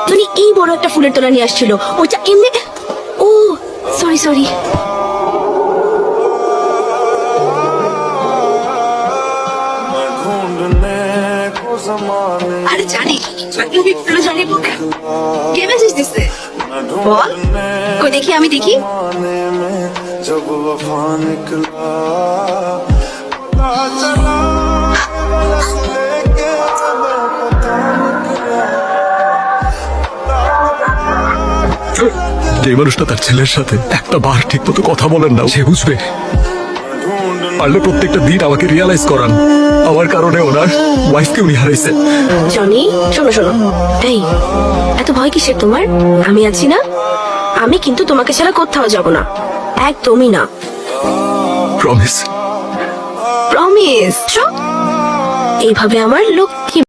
তুমি এই বড় একটা ফুলের তোলা নিয়ে আসছিল, ওইটা এমনি। ও সরি সরি। আরে জানি কে মেসেজ দিচ্ছে বল, কই দেখি, আমি দেখি। যে মানুষটা তার ছেলের সাথে একটা বার ঠিক মতো কথা বলেন না, সে বুঝবে। পারলে প্রত্যেকটা দিন আমাকে রিয়ালাইজ করান আমার কারণে ওনার ওয়াইফকে উনি হারাইছেন। জনি শোনো শোনো, এই এত ভয় কিসের তোমার? আমি আছি না, আমি কিন্তু তোমাকে ছাড়া কোথাও যাব না, একদমই না। প্রমিস। প্রমিস। এইভাবে আমার লক্ষ্মী